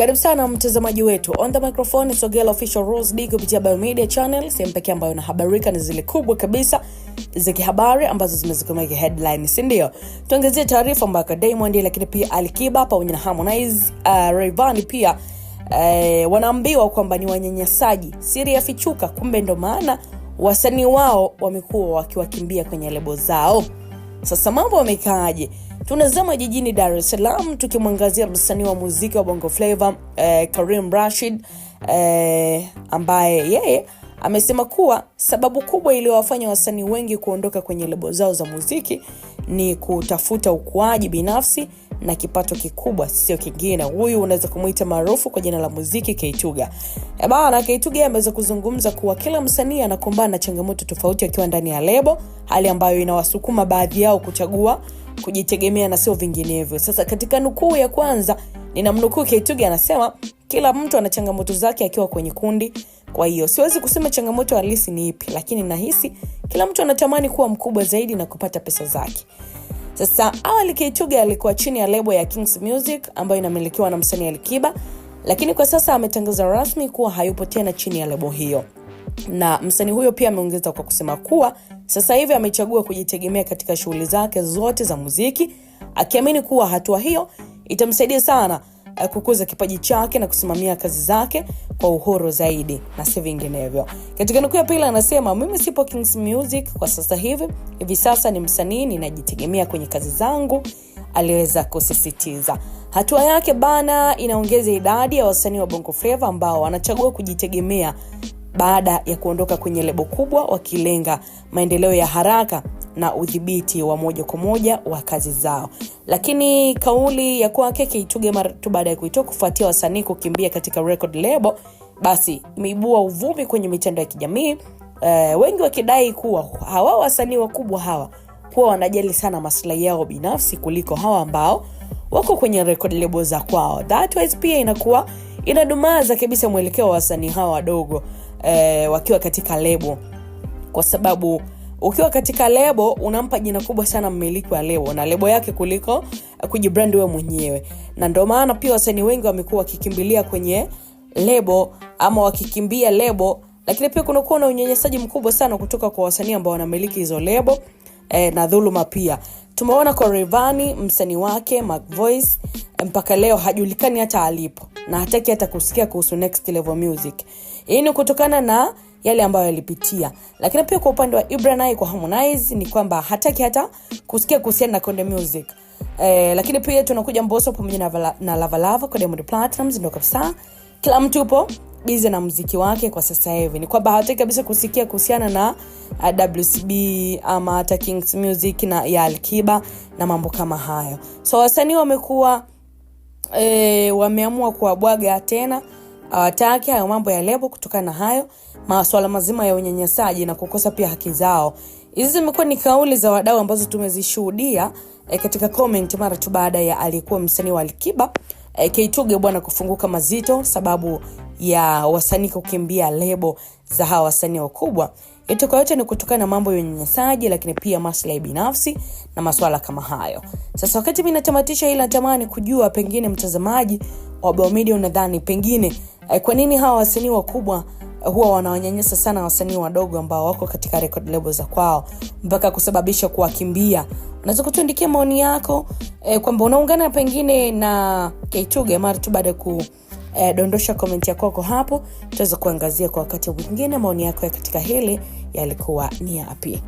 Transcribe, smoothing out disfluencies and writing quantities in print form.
Karibu sana mtazamaji wetu. On the microphone Sogela Official Rose D kupitia Biomedia Channel, sehemu pekee ambayo inahabarika ni zile kubwa kabisa za kihabari ambazo zimezikomeka headline, si ndio? Tuangazie taarifa mbaka Diamond lakini pia Alikiba pamoja na Harmonize, Rayvanny pia wanaambiwa kwamba ni wanyanyasaji. Siri ya fichuka, kumbe ndo maana wasanii wao wamekuwa wakiwakimbia kwenye lebo zao. Sasa mambo yamekaaje? Tunazama jijini Dar es Salaam tukimwangazia msanii wa muziki wa Bongo Flava Karim Rashid, ambaye yeye amesema kuwa sababu kubwa iliyowafanya wasanii wengi kuondoka kwenye lebo zao za muziki ni kutafuta ukuaji binafsi na kipato kikubwa, sio kingine. Huyu unaweza kumuita maarufu kwa jina la muziki K-Tugga. Bana K-Tugga ameweza kuzungumza kuwa kila msanii anakumbana na changamoto tofauti akiwa ndani ya lebo, hali ambayo inawasukuma baadhi yao kuchagua kujitegemea na sio vinginevyo. Sasa katika nukuu ya kwanza ninamnukuu K-Tugga, anasema kila mtu ana changamoto zake akiwa kwenye kundi. Kwa hiyo siwezi kusema changamoto halisi ni ipi, lakini nahisi kila mtu anatamani kuwa mkubwa zaidi na kupata pesa zake. Sasa awali K-Tugga alikuwa chini ya lebo ya Kings Music ambayo inamilikiwa na msanii Alikiba, lakini kwa sasa ametangaza rasmi kuwa hayupo tena chini ya lebo hiyo. Na msanii huyo pia ameongeza kwa kusema kuwa sasa hivi amechagua kujitegemea katika shughuli zake zote za muziki, akiamini kuwa hatua hiyo itamsaidia sana kukuza kipaji chake na kusimamia kazi zake kwa uhuru zaidi na si vinginevyo. Katika nukuu ya pili anasema, mimi sipo Kings Music kwa sasa hivi sasa ni msanii, ninajitegemea kwenye kazi zangu, aliweza kusisitiza. Hatua yake bana inaongeza idadi ya wasanii wa Bongo Flava ambao wanachagua kujitegemea baada ya kuondoka kwenye lebo kubwa, wakilenga maendeleo ya haraka na udhibiti wa moja kwa moja wa kazi zao. Lakini kauli ya kwake K-Tugga mara tu baada ya kuitoa kufuatia wasanii kukimbia katika record label, basi imeibua uvumi kwenye mitandao ya kijamii, wengi wakidai kuwa hawa wasanii wakubwa hawa kuwa wanajali sana maslahi yao binafsi kuliko hawa ambao wako kwenye record label za kwao. That wise pia inakuwa inadumaza kabisa mwelekeo wa wasanii hawa wadogo wakiwa katika lebo, kwa sababu ukiwa katika lebo unampa jina kubwa sana mmiliki wa lebo na lebo yake kuliko kujibrand wewe mwenyewe. Na ndio maana pia wasanii wengi wamekuwa wakikimbilia kwenye lebo ama wakikimbia lebo, lakini pia kunakuwa na unyanyasaji mkubwa sana kutoka kwa wasanii ambao wanamiliki hizo lebo, na dhuluma pia. Tumeona kwa Rayvanny, msanii wake Mac Voice mpaka leo hajulikani hata alipo na hataki hata kusikia kuhusu Next Level Music. Hii ni kutokana na yale ambayo yalipitia. Lakini pia kwa upande wa Ibra naye kwa Harmonize ni kwamba hataki hata kusikia kuhusiana na Konde Music. Lakini pia tunakuja Mbosso pamoja na Lava Lava kwa Diamond Platnumz, ndio kabisa kila mtu yupo busy na muziki wake kwa sasa hivi. Ni kwamba hataki kabisa kusikia kuhusiana na WCB ama hata Kings Music na ya Alikiba na mambo kama hayo. So wasanii wamekuwa wameamua kuabwaga tena, hawataki hayo mambo ya lebo kutokana na hayo masuala mazima ya unyanyasaji na kukosa pia haki zao. Hizi zimekuwa ni kauli za wadau ambazo tumezishuhudia katika comment mara tu baada ya aliyekuwa msanii wa Alikiba K-Tugga bwana kufunguka mazito sababu ya wasanii kukimbia lebo za hawa wasanii wakubwa. Yote yote ni kutokana na mambo ya unyanyasaji, lakini pia maslahi binafsi na masuala kama hayo. Sasa wakati mimi natamatisha hili, natamani kujua pengine mtazamaji wa Biomedia unadhani pengine kwa nini hawa wasanii wakubwa huwa wanawanyanyasa sana wasanii wadogo ambao wako katika record label za kwao mpaka kusababisha kuwakimbia? Unaweza kutuandikia maoni yako kwamba unaungana pengine na K-Tugga mara tu baada ya dondosha comment yako hapo. Tutaweza kuangazia kwa wakati mwingine maoni yako katika hili yalikuwa ni yapi.